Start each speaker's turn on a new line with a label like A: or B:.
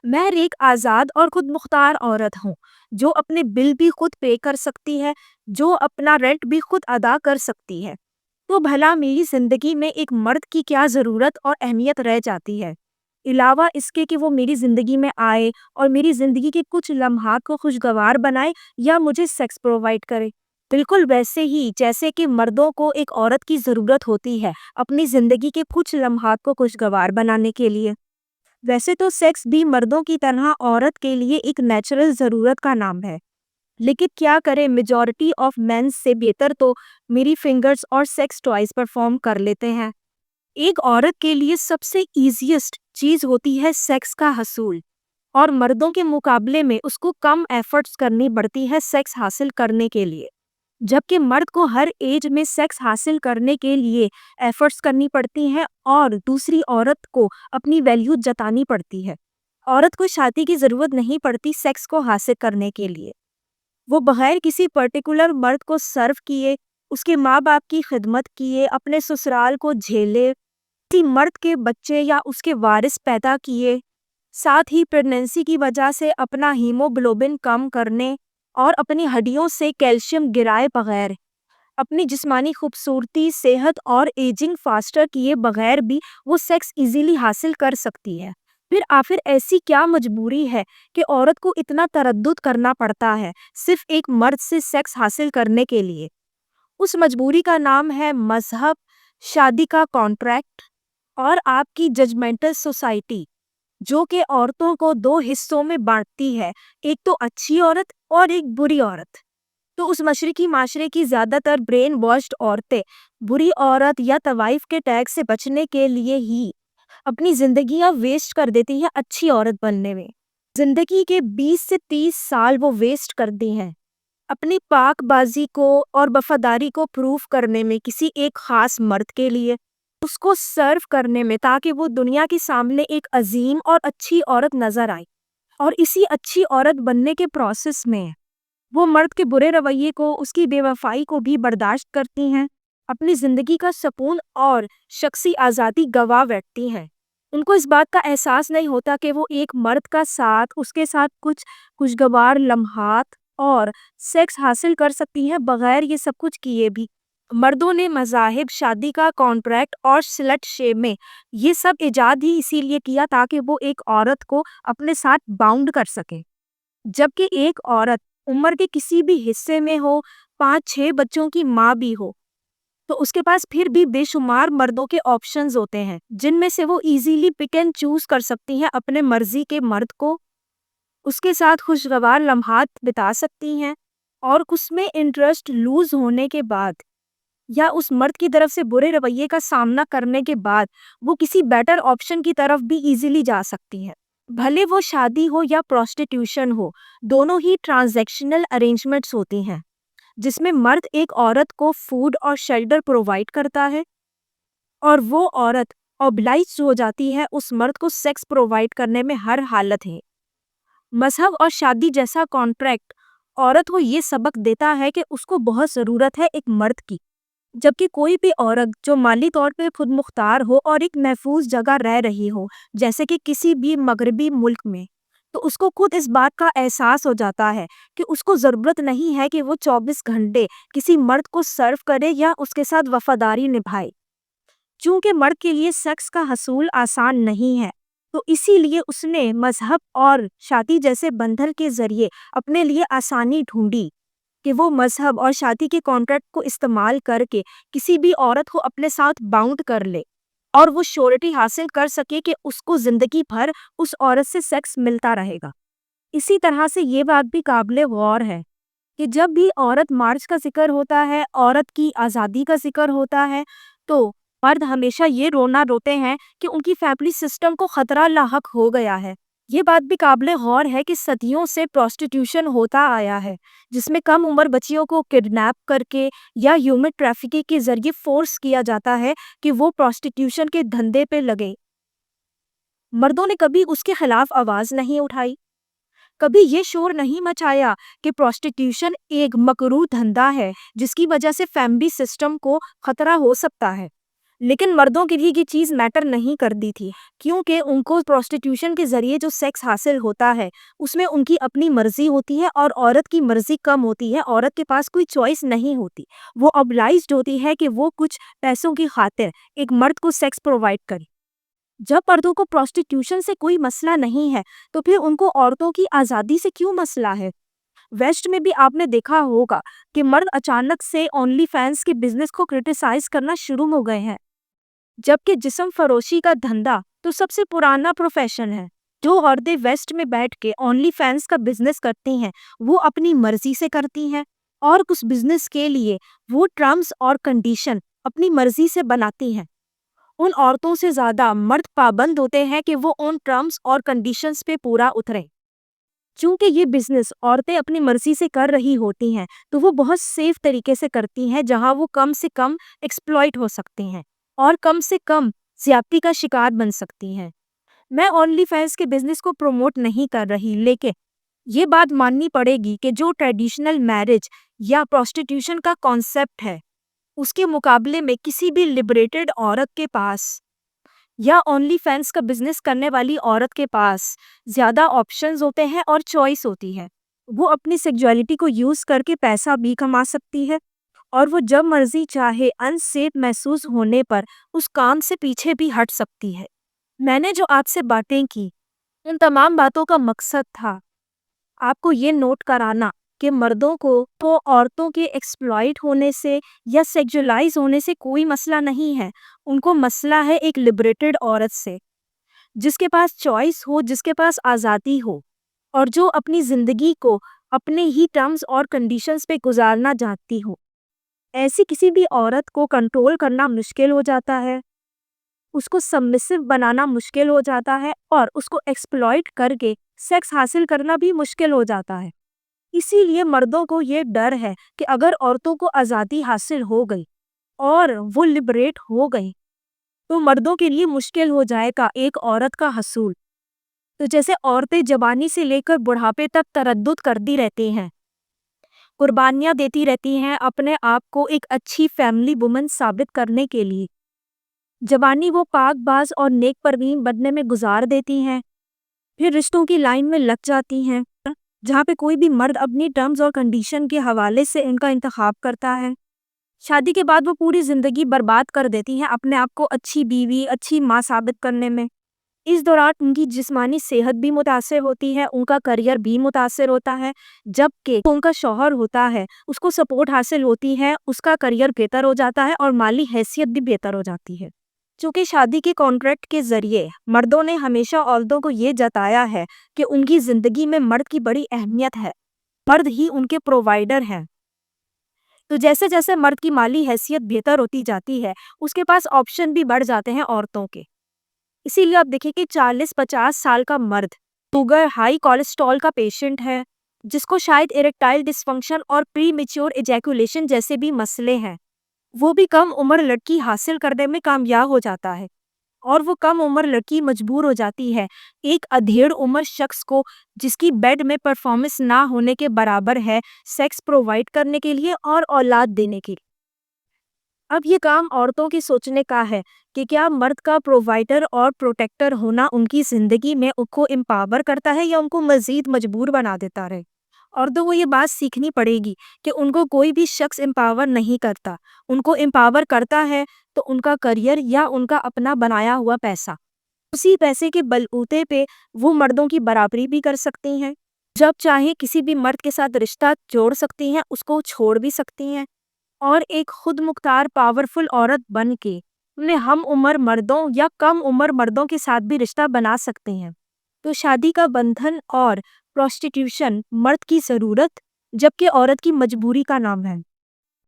A: میں ایک آزاد اور خود مختار عورت ہوں جو اپنے بل بھی خود پے کر سکتی ہے، جو اپنا رینٹ بھی خود ادا کر سکتی ہے۔ تو بھلا میری زندگی میں ایک مرد کی کیا ضرورت اور اہمیت رہ جاتی ہے، علاوہ اس کے کہ وہ میری زندگی میں آئے اور میری زندگی کے کچھ لمحات کو خوشگوار بنائے یا مجھے سیکس پرووائڈ کرے؟ بالکل ویسے ہی جیسے کہ مردوں کو ایک عورت کی ضرورت ہوتی ہے اپنی زندگی کے کچھ لمحات کو خوشگوار بنانے کے لیے۔ ویسے تو سیکس بھی مردوں کی طرح عورت کے لیے ایک نیچرل ضرورت کا نام ہے، لیکن کیا کرے میجورٹی آف مینز سے بہتر تو میری فنگرز اور سیکس ٹوائز پرفارم کر لیتے ہیں۔ ایک عورت کے لیے سب سے ایزیسٹ چیز ہوتی ہے سیکس کا حصول، اور مردوں کے مقابلے میں اس کو کم ایفرٹس کرنی پڑتی ہے سیکس حاصل کرنے کے لیے، جبکہ مرد کو ہر ایج میں سیکس حاصل کرنے کے لیے ایفرٹس کرنی پڑتی ہیں اور دوسری عورت کو اپنی ویلیو جتانی پڑتی ہے۔ عورت کو شادی کی ضرورت نہیں پڑتی سیکس کو حاصل کرنے کے لیے، وہ بغیر کسی پرٹیکولر مرد کو سرو کیے، اس کے ماں باپ کی خدمت کیے، اپنے سسرال کو جھیلے، کسی مرد کے بچے یا اس کے وارث پیدا کیے، ساتھ ہی پریگنینسی کی وجہ سے اپنا ہیموگلوبن کم کرنے اور اپنی ہڈیوں سے کیلشیم گرائے بغیر، اپنی جسمانی خوبصورتی، صحت اور ایجنگ فاسٹر کیے بغیر بھی وہ سیکس ایزیلی حاصل کر سکتی ہے۔ پھر آخر ایسی کیا مجبوری ہے کہ عورت کو اتنا تردد کرنا پڑتا ہے صرف ایک مرد سے سیکس حاصل کرنے کے لیے؟ اس مجبوری کا نام ہے مذہب، شادی کا کانٹریکٹ اور آپ کی ججمنٹل سوسائٹی، جو کہ عورتوں کو دو حصوں میں بانٹتی ہے، ایک تو اچھی عورت اور ایک بری عورت۔ تو اس مشرقی معاشرے کی زیادہ تر برین واشڈ عورتیں بری عورت یا طوائف کے ٹیگ سے بچنے کے لیے ہی اپنی زندگیاں ویسٹ کر دیتی ہیں اچھی عورت بننے میں۔ زندگی کے 20 سے 30 سال وہ ویسٹ کر دی ہیں اپنی پاک بازی کو اور وفاداری کو پروف کرنے میں کسی ایک خاص مرد کے لیے، اس کو سرو کرنے میں تاکہ وہ دنیا کے سامنے ایک عظیم اور اچھی عورت نظر آئے، اور اسی اچھی عورت بننے کے پروسیس میں وہ مرد کے برے رویے کو، اس کی بے وفائی کو بھی برداشت کرتی ہیں، اپنی زندگی کا سکون اور شخصی آزادی گنوا بیٹھتی ہیں۔ ان کو اس بات کا احساس نہیں ہوتا کہ وہ ایک مرد کا ساتھ، اس کے ساتھ کچھ خوشگوار لمحات اور سیکس حاصل کر سکتی ہیں بغیر یہ سب کچھ کیے بھی۔ مردوں نے مذاہب، شادی کا کانٹریکٹ اور سلٹ شیمیں یہ سب ایجاد ہی اسی لیے کیا تاکہ وہ ایک عورت کو اپنے ساتھ باؤنڈ کر سکے، جبکہ ایک عورت عمر کے کسی بھی حصے میں ہو، 5-6 بچوں کی ماں بھی ہو، تو اس کے پاس پھر بھی بے شمار مردوں کے آپشنز ہوتے ہیں جن میں سے وہ ایزیلی پک اینڈ چوز کر سکتی ہیں اپنے مرضی کے مرد کو، اس کے ساتھ خوشگوار لمحات بتا سکتی ہیں، اور اس میں انٹرسٹ لوز ہونے کے بعد یا اس مرد کی طرف سے برے رویے کا سامنا کرنے کے بعد وہ کسی بیٹر آپشن کی طرف بھی ایزیلی جا سکتی ہیں، بھلے وہ شادی ہو یا پروسٹیٹیوشن ہو۔ دونوں ہی ٹرانزیکشنل ارینجمنٹس ہوتی ہیں جس میں مرد ایک عورت کو فوڈ اور شیلٹر پرووائڈ کرتا ہے، اور وہ عورت اوبلائزڈ ہو جاتی ہے اس مرد کو سیکس پرووائڈ کرنے میں ہر حالت ہے۔ مذہب اور شادی جیسا کانٹریکٹ عورت کو یہ سبق دیتا ہے کہ اس کو بہت ضرورت ہے ایک مرد کی، جبکہ کوئی بھی عورت جو مالی طور پہ خود مختار ہو اور ایک محفوظ جگہ رہ رہی ہو جیسے کہ کسی بھی مغربی ملک میں، تو اس کو خود اس بات کا احساس ہو جاتا ہے کہ اس کو ضرورت نہیں ہے کہ وہ 24 گھنٹے کسی مرد کو سرو کرے یا اس کے ساتھ وفاداری نبھائے۔ چونکہ مرد کے لیے سیکس کا حصول آسان نہیں ہے، تو اسی لیے اس نے مذہب اور شادی جیسے بندھن کے ذریعے اپنے لیے آسانی ڈھونڈی کہ وہ مذہب اور شادی کے کانٹریکٹ کو استعمال کر کے کسی بھی عورت کو اپنے ساتھ باؤنڈ کر لے، اور وہ شیورٹی حاصل کر سکے کہ اس کو زندگی بھر اس عورت سے سیکس ملتا رہے گا۔ اسی طرح سے یہ بات بھی قابل غور ہے کہ جب بھی عورت مارچ کا ذکر ہوتا ہے، عورت کی آزادی کا ذکر ہوتا ہے، تو مرد ہمیشہ یہ رونا روتے ہیں کہ ان کی فیملی سسٹم کو خطرہ لاحق ہو گیا ہے۔ یہ بات بھی قابل غور ہے کہ صدیوں سے پروسٹیٹیوشن ہوتا آیا ہے جس میں کم عمر بچیوں کو کڈنیپ کر کے یا ہیومن ٹریفکنگ کے ذریعے فورس کیا جاتا ہے کہ وہ پروسٹیٹیوشن کے دھندے پہ لگے۔ مردوں نے کبھی اس کے خلاف آواز نہیں اٹھائی، کبھی یہ شور نہیں مچایا کہ پروسٹیٹیوشن ایک مکروہ دھندا ہے جس کی وجہ سے فیملی سسٹم کو خطرہ ہو سکتا ہے۔ لیکن مردوں کے لیے یہ چیز میٹر نہیں کرتی تھی، کیونکہ ان کو پروسٹیٹیوشن کے ذریعے جو سیکس حاصل ہوتا ہے اس میں ان کی اپنی مرضی ہوتی ہے اور عورت کی مرضی کم ہوتی ہے، عورت کے پاس کوئی چوائس نہیں ہوتی، وہ obliged ہوتی ہے کہ وہ کچھ پیسوں کی خاطر ایک مرد کو سیکس پرووائڈ کرے۔ جب مردوں کو پروسٹیٹیوشن سے کوئی مسئلہ نہیں ہے تو پھر ان کو عورتوں کی آزادی سے کیوں مسئلہ ہے؟ ویسٹ میں بھی آپ نے دیکھا ہوگا کہ مرد اچانک سے اونلی فینس کے بزنس کو کرٹیسائز کرنا شروع ہو گئے ہیں، جبکہ جسم فروشی کا دھندا تو سب سے پرانا پروفیشن ہے۔ جو عورتیں ویسٹ میں بیٹھ کے اونلی فینس کا بزنس کرتی ہیں وہ اپنی مرضی سے کرتی ہیں، اور اس بزنس کے لیے وہ ٹرمز اور کنڈیشن اپنی مرضی سے بناتی ہیں۔ ان عورتوں سے زیادہ مرد پابند ہوتے ہیں کہ وہ ان ٹرمز اور کنڈیشنز پہ پورا اتریں۔ چونکہ یہ بزنس عورتیں اپنی مرضی سے کر رہی ہوتی ہیں تو وہ بہت سیف طریقے سے کرتی ہیں، جہاں وہ کم سے کم ایکسپلائٹ ہو سکتی ہیں اور کم سے کم زیادتی کا شکار بن سکتی ہیں۔ میں اونلی فینس کے بزنس کو پروموٹ نہیں کر رہی، لیکن یہ بات ماننی پڑے گی کہ جو ٹریڈیشنل میرج یا پروسٹیٹیوشن کا کانسیپٹ ہے اس کے مقابلے میں کسی بھی لبریٹڈ عورت کے پاس یا اونلی فینس کا بزنس کرنے والی عورت کے پاس زیادہ آپشنز ہوتے ہیں اور چوائس ہوتی ہے۔ وہ اپنی سیکسولیٹی کو یوز کر کے پیسہ بھی کما سکتی ہے، اور وہ جب مرضی چاہے انسیف محسوس ہونے پر اس کام سے پیچھے بھی ہٹ سکتی ہے۔ میں نے جو آپ سے باتیں کی ان تمام باتوں کا مقصد تھا آپ کو یہ نوٹ کرانا کہ مردوں کو تو عورتوں کے ایکسپلائٹ ہونے سے یا سیکسولائز ہونے سے کوئی مسئلہ نہیں ہے، ان کو مسئلہ ہے ایک لبریٹڈ عورت سے، جس کے پاس چوائس ہو، جس کے پاس آزادی ہو، اور جو اپنی زندگی کو اپنے ہی ٹرمز اور کنڈیشنز پہ گزارنا چاہتی ہو۔ ایسی کسی بھی عورت کو کنٹرول کرنا مشکل ہو جاتا ہے، اس کو سبمسو بنانا مشکل ہو جاتا ہے، اور اس کو ایکسپلائٹ کر کے سیکس حاصل کرنا بھی مشکل ہو جاتا ہے۔ اسی لیے مردوں کو یہ ڈر ہے کہ اگر عورتوں کو آزادی حاصل ہو گئی اور وہ لبریٹ ہو گئی تو مردوں کے لیے مشکل ہو جائے گا ایک عورت کا حصول۔ تو جیسے عورتیں جوانی سے لے کر بڑھاپے تک تردد کرتی رہتی ہیں، قربانیاں دیتی رہتی ہیں اپنے آپ کو ایک اچھی فیملی وومن ثابت کرنے کے لیے، جوانی وہ پاک باز اور نیک پروین بننے میں گزار دیتی ہیں، پھر رشتوں کی لائن میں لگ جاتی ہیں جہاں پہ کوئی بھی مرد اپنی ٹرمز اور کنڈیشن کے حوالے سے ان کا انتخاب کرتا ہے۔ شادی کے بعد وہ پوری زندگی برباد کر دیتی ہیں اپنے آپ کو اچھی بیوی، اچھی ماں ثابت کرنے میں۔ اس دوران ان کی جسمانی صحت بھی متاثر ہوتی ہے، ان کا کریئر بھی متاثر ہوتا ہے، جبکہ ان کا شوہر ہوتا ہے اس کو سپورٹ حاصل ہوتی ہے، اس کا کریئر بہتر ہو جاتا ہے اور مالی حیثیت بھی بہتر ہو جاتی ہے۔ چونکہ شادی کے کانٹریکٹ کے ذریعے مردوں نے ہمیشہ عورتوں کو یہ جتایا ہے کہ ان کی زندگی میں مرد کی بڑی اہمیت ہے، مرد ہی ان کے پرووائیڈر ہیں۔ تو جیسے جیسے مرد کی مالی حیثیت بہتر ہوتی جاتی ہے اس کے پاس آپشن بھی بڑھ جاتے ہیں عورتوں کے۔ اسی لیے آپ دیکھیں کہ 40-50 سال کا مرد شوگر، ہائی کولیسٹرول کا پیشنٹ ہے، جس کو شاید ایریکٹائل ڈسفنکشن اور پری میچور ایجیکولیشن جیسے بھی مسئلے ہیں، وہ بھی کم عمر لڑکی حاصل کرنے میں کامیاب ہو جاتا ہے، اور وہ کم عمر لڑکی مجبور ہو جاتی ہے ایک ادھیڑ عمر شخص کو جس کی بیڈ میں پرفارمنس نہ ہونے کے برابر ہے سیکس پرووائڈ کرنے کے لیے اور اولاد دینے کے لیے۔ اب یہ کام عورتوں کی سوچنے کا ہے کہ کیا مرد کا پرووائیڈر اور پروٹیکٹر ہونا ان کی زندگی میں ان کو امپاور کرتا ہے یا ان کو مزید مجبور بنا دیتا رہے۔ عورتوں کو یہ بات سیکھنی پڑے گی کہ ان کو کوئی بھی شخص امپاور نہیں کرتا، ان کو امپاور کرتا ہے تو ان کا کریئر یا ان کا اپنا بنایا ہوا پیسہ۔ اسی پیسے کے بلبوتے پہ وہ مردوں کی برابری بھی کر سکتی ہیں، جب چاہے کسی بھی مرد کے ساتھ رشتہ جوڑ سکتی ہیں، اس کو چھوڑ بھی سکتی ہیں، اور ایک خود مختار پاورفل عورت بن کے انہیں ہم عمر مردوں یا کم عمر مردوں کے ساتھ بھی رشتہ بنا سکتے ہیں۔ تو شادی کا بندھن اور پروسٹیٹیوشن مرد کی ضرورت جبکہ عورت کی مجبوری کا نام ہے۔